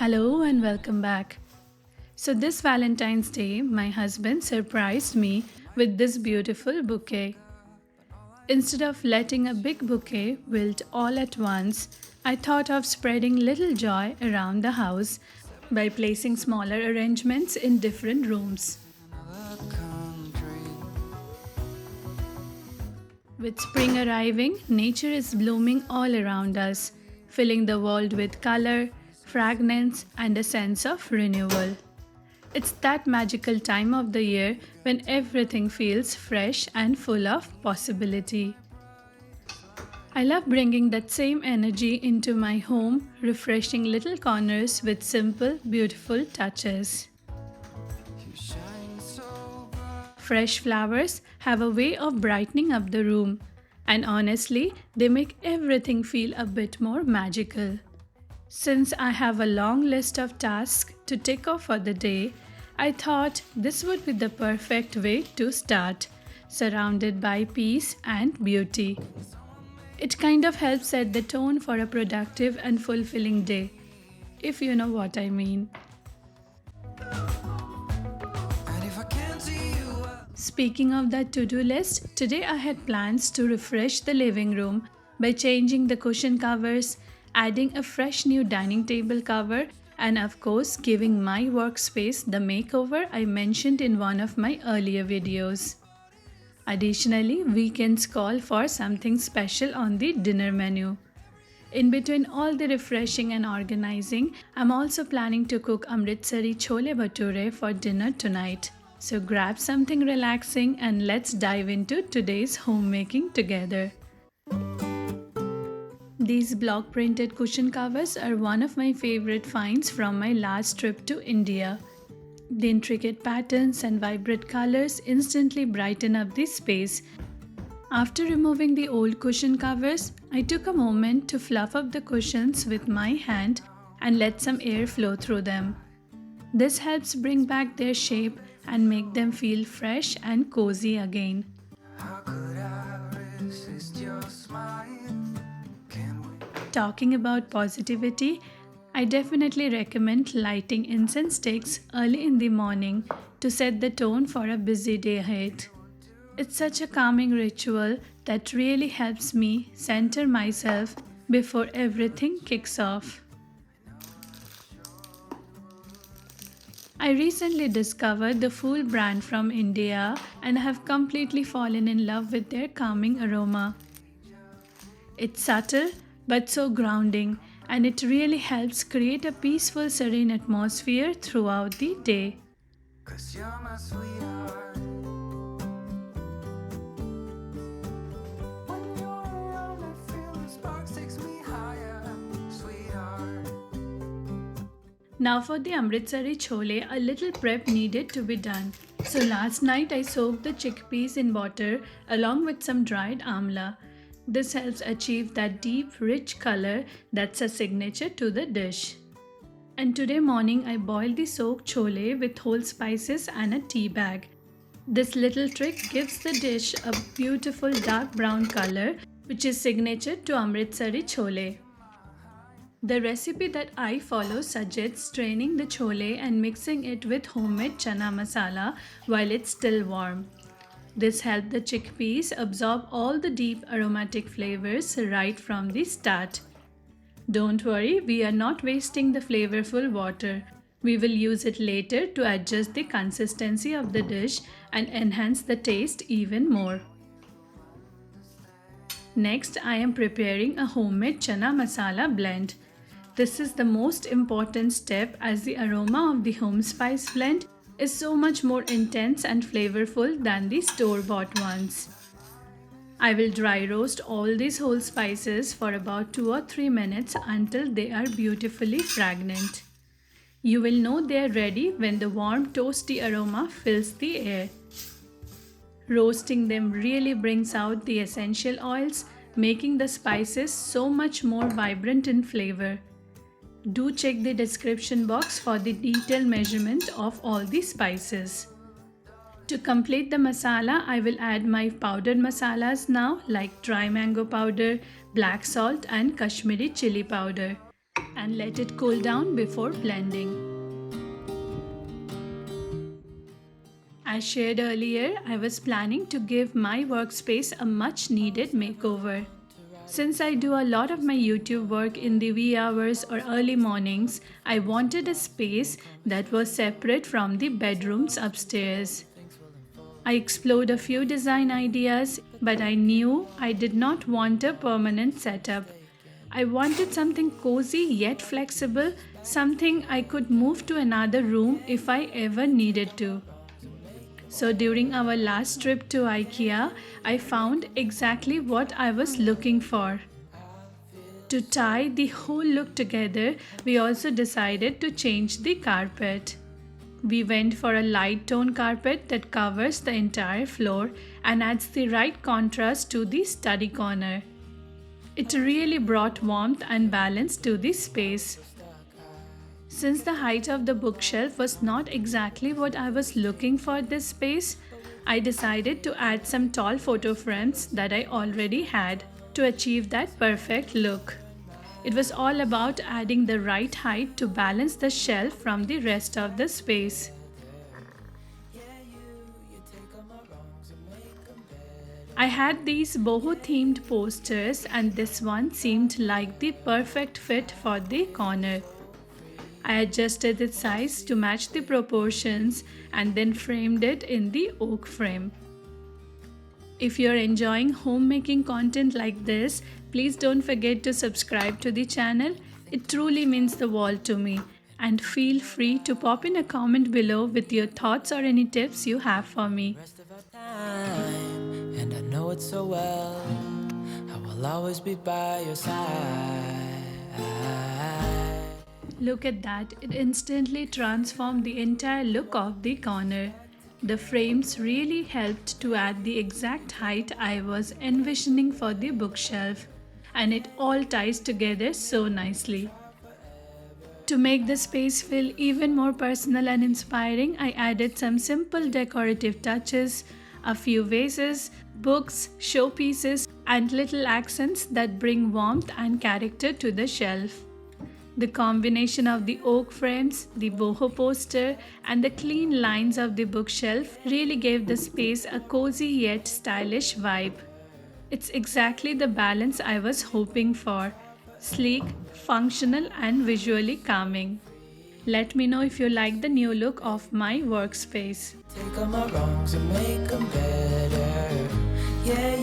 Hello and welcome back. So, this Valentine's Day, my husband surprised me with this beautiful bouquet. Instead of letting a big bouquet wilt all at once, I thought of spreading little joy around the house by placing smaller arrangements in different rooms. With spring arriving, nature is blooming all around us, filling the world with color, fragrance, and a sense of renewal. It's that magical time of the year when everything feels fresh and full of possibility. I love bringing that same energy into my home, refreshing little corners with simple, beautiful touches. Fresh flowers have a way of brightening up the room, and honestly, they make everything feel a bit more magical. Since I have a long list of tasks to tick off for the day, I thought this would be the perfect way to start, surrounded by peace and beauty. It kind of helps set the tone for a productive and fulfilling day, if you know what I mean. Speaking of that to-do list, today I had plans to refresh the living room by changing the cushion covers, adding a fresh new dining table cover, and of course giving my workspace the makeover I mentioned in one of my earlier videos. Additionally, weekends call for something special on the dinner menu. In between all the refreshing and organizing, I'm also planning to cook Amritsari chole bhature for dinner tonight. So grab something relaxing and let's dive into today's homemaking together. These block printed cushion covers are one of my favorite finds from my last trip to India. The intricate patterns and vibrant colors instantly brighten up the space. After removing the old cushion covers, I took a moment to fluff up the cushions with my hand and let some air flow through them. This helps bring back their shape and make them feel fresh and cozy again. Talking about positivity, I definitely recommend lighting incense sticks early in the morning to set the tone for a busy day ahead. It's such a calming ritual that really helps me center myself before everything kicks off. I recently discovered the Fool brand from India and have completely fallen in love with their calming aroma. It's subtle but so grounding, and it really helps create a peaceful, serene atmosphere throughout the day. Now for the Amritsari chole, a little prep needed to be done. So last night I soaked the chickpeas in water along with some dried amla. This helps achieve that deep, rich color that's a signature to the dish. And today morning I boiled the soaked chole with whole spices and a tea bag. This little trick gives the dish a beautiful dark brown color, which is signature to Amritsari chole. The recipe that I follow suggests straining the chole and mixing it with homemade chana masala while it's still warm. This helps the chickpeas absorb all the deep aromatic flavors right from the start. Don't worry, we are not wasting the flavorful water. We will use it later to adjust the consistency of the dish and enhance the taste even more. Next, I am preparing a homemade chana masala blend. This is the most important step as the aroma of the home spice blend is so much more intense and flavorful than the store-bought ones. I will dry roast all these whole spices for about 2 or 3 minutes until they are beautifully fragrant. You will know they are ready when the warm toasty aroma fills the air. Roasting them really brings out the essential oils, making the spices so much more vibrant in flavor. Do check the description box for the detailed measurement of all the spices. To complete the masala, I will add my powdered masalas now like dry mango powder, black salt and Kashmiri chili powder. and let it cool down before blending. As shared earlier, I was planning to give my workspace a much needed makeover. Since I do a lot of my YouTube work in the wee hours or early mornings, I wanted a space that was separate from the bedrooms upstairs. I explored a few design ideas, but I knew I did not want a permanent setup. I wanted something cozy yet flexible, something I could move to another room if I ever needed to. So during our last trip to IKEA, I found exactly what I was looking for. To tie the whole look together, we also decided to change the carpet. We went for a light tone carpet that covers the entire floor and adds the right contrast to the study corner. It really brought warmth and balance to the space. Since the height of the bookshelf was not exactly what I was looking for this space, I decided to add some tall photo frames that I already had to achieve that perfect look. It was all about adding the right height to balance the shelf from the rest of the space. I had these boho themed posters and this one seemed like the perfect fit for the corner. I adjusted its size to match the proportions and then framed it in the oak frame. If you're enjoying homemaking content like this, please don't forget to subscribe to the channel. It truly means the world to me. And feel free to pop in a comment below with your thoughts or any tips you have for me. And I know it so well. I will always be by your side. Look at that, it instantly transformed the entire look of the corner. The frames really helped to add the exact height I was envisioning for the bookshelf, and it all ties together so nicely. To make the space feel even more personal and inspiring, I added some simple decorative touches, a few vases, books, showpieces, and little accents that bring warmth and character to the shelf. The combination of the oak frames, the boho poster, and the clean lines of the bookshelf really gave the space a cozy yet stylish vibe. It's exactly the balance I was hoping for: sleek, functional, and visually calming. Let me know if you like the new look of my workspace. Take all my wrongs and make them better. Yeah,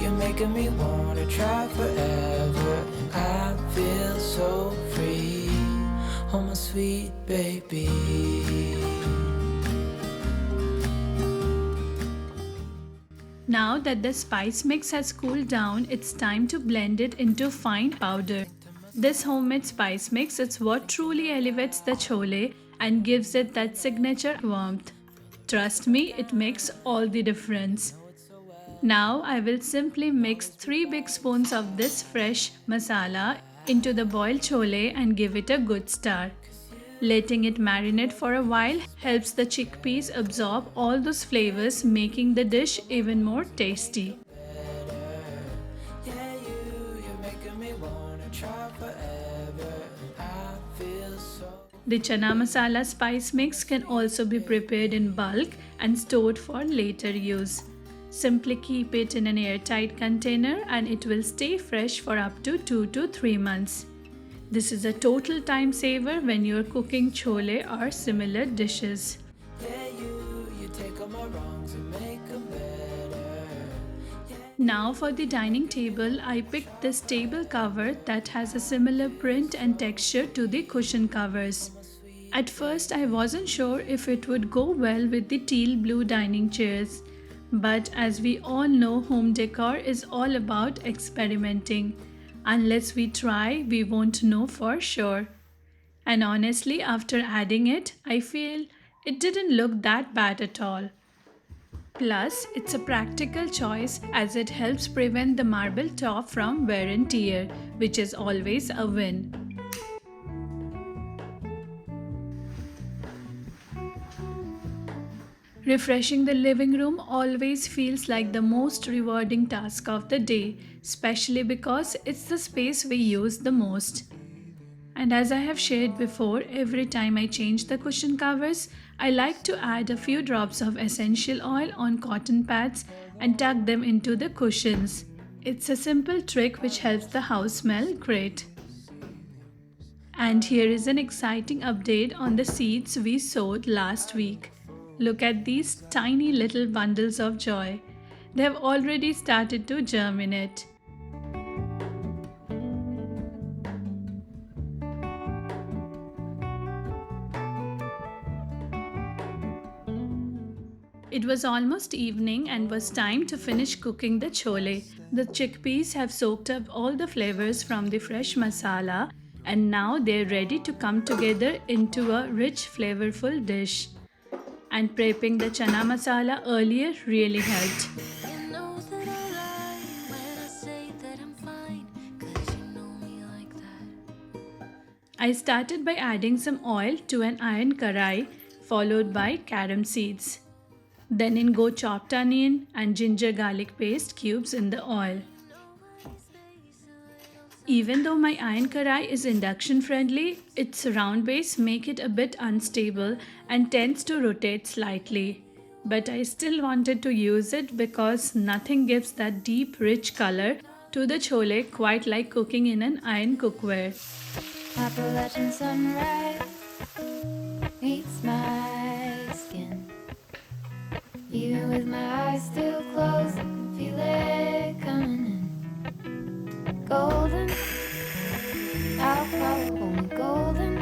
you're making me wanna try forever. And I feel so free, oh my sweet baby. Now that the spice mix has cooled down, it's time to blend it into fine powder. This homemade spice mix is what truly elevates the chole and gives it that signature warmth. Trust me, it makes all the difference. Now I will simply mix 3 big spoons of this fresh masala into the boiled chole and give it a good stir. Letting it marinate for a while helps the chickpeas absorb all those flavors, making the dish even more tasty. Yeah, you're making me wanna try forever. I feel so. The chana masala spice mix can also be prepared in bulk and stored for later use. Simply keep it in an airtight container and it will stay fresh for up to 2 to 3 months. This is a total time saver when you're cooking chole or similar dishes. Yeah, you take all my wrongs and make them better. Now for the dining table, I picked this table cover that has a similar print and texture to the cushion covers. At first I wasn't sure if it would go well with the teal blue dining chairs. But as we all know, home decor is all about experimenting. Unless we try, we won't know for sure. And honestly, after adding it, I feel it didn't look that bad at all. Plus, it's a practical choice as it helps prevent the marble top from wear and tear, which is always a win. Refreshing the living room always feels like the most rewarding task of the day, especially because it's the space we use the most. And as I have shared before, every time I change the cushion covers, I like to add a few drops of essential oil on cotton pads and tuck them into the cushions. It's a simple trick which helps the house smell great. And here is an exciting update on the seeds we sowed last week. Look at these tiny little bundles of joy. They have already started to germinate. It was almost evening and was time to finish cooking the chole. The chickpeas have soaked up all the flavors from the fresh masala and now they're ready to come together into a rich, flavorful dish. And prepping the chana masala earlier really helped. You know that I lie when I say that I'm fine, 'cause you know me like that. I started by adding some oil to an iron karai followed by carom seeds. Then in go chopped onion and ginger garlic paste cubes in the oil. Even though my iron karai is induction friendly, its round base make it a bit unstable and tends to rotate slightly. But I still wanted to use it because nothing gives that deep rich color to the chole quite like cooking in an iron cookware. Appalachian sunrise meets my skin. Even with my eyes still closed, I can feel it coming in. Golden, I'll follow me golden.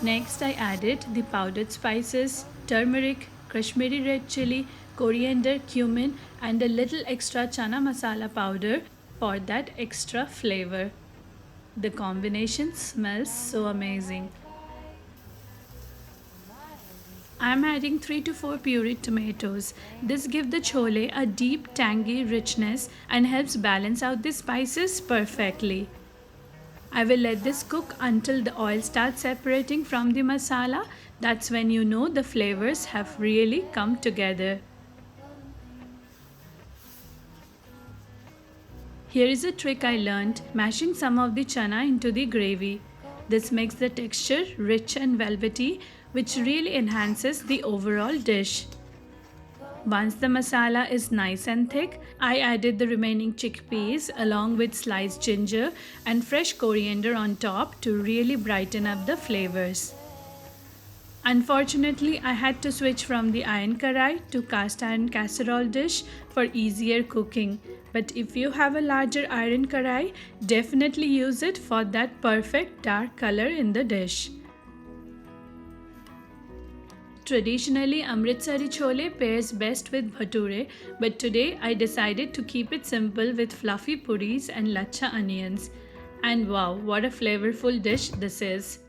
Next I added the powdered spices, turmeric, Kashmiri red chili, coriander, cumin and a little extra chana masala powder for that extra flavor. The combination smells so amazing. I am adding 3 to 4 pureed tomatoes. This gives the chole a deep tangy richness and helps balance out the spices perfectly. I will let this cook until the oil starts separating from the masala. That's when you know the flavors have really come together. Here is a trick I learned, mashing some of the chana into the gravy. This makes the texture rich and velvety, which really enhances the overall dish. Once the masala is nice and thick, I added the remaining chickpeas along with sliced ginger and fresh coriander on top to really brighten up the flavors. Unfortunately, I had to switch from the iron karai to cast iron casserole dish for easier cooking. But if you have a larger iron karai, definitely use it for that perfect dark color in the dish. Traditionally, Amritsari chole pairs best with bhature, but today I decided to keep it simple with fluffy puris and lachha onions. And wow, what a flavorful dish this is!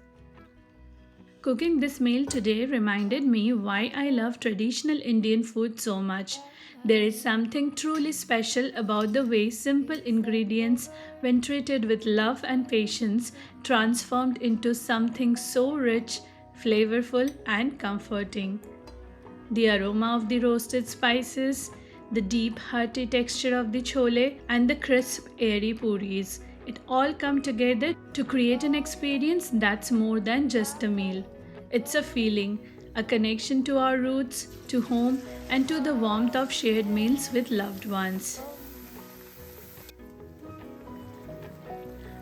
Cooking this meal today reminded me why I love traditional Indian food so much. There is something truly special about the way simple ingredients, when treated with love and patience, transformed into something so rich, flavorful and comforting. The aroma of the roasted spices, the deep hearty texture of the chole and the crisp airy puris, it all come together to create an experience that's more than just a meal. It's a feeling, a connection to our roots, to home and to the warmth of shared meals with loved ones.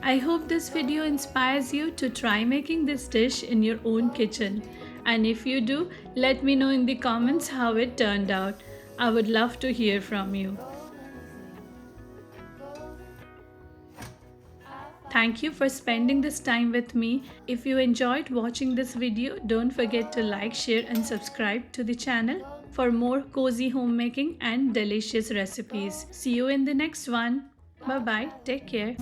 I hope this video inspires you to try making this dish in your own kitchen. And if you do, let me know in the comments how it turned out. I would love to hear from you. Thank you for spending this time with me. If you enjoyed watching this video, don't forget to like, share and subscribe to the channel for more cozy homemaking and delicious recipes. See you in the next one. Bye bye. Take care.